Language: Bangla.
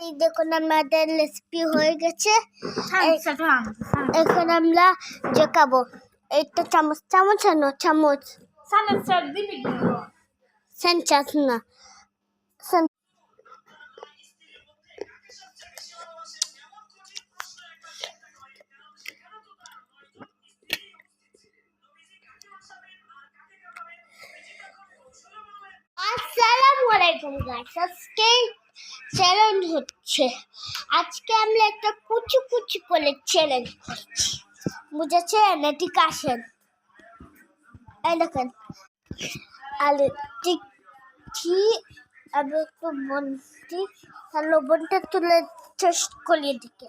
এই দেখুন আমাদের রেসিপি হয়ে গেছে। এখন আমরা জেকাবো। এইটা চামচ চামচ আনো চামচ সেন্টাস না আসসালামু আলাইকুম গাইস, আজকে চ্যালেঞ্জ হচ্ছে। আজকে আমরা একটা কুচি কুচি করে চ্যালেঞ্জ করছি, বুঝেছেন? এদিকে আসেন, এই দেখেন আলু টিকটি আমি একটু বলছি, লবণটা তুলে টেস্ট করিয়ে দিকে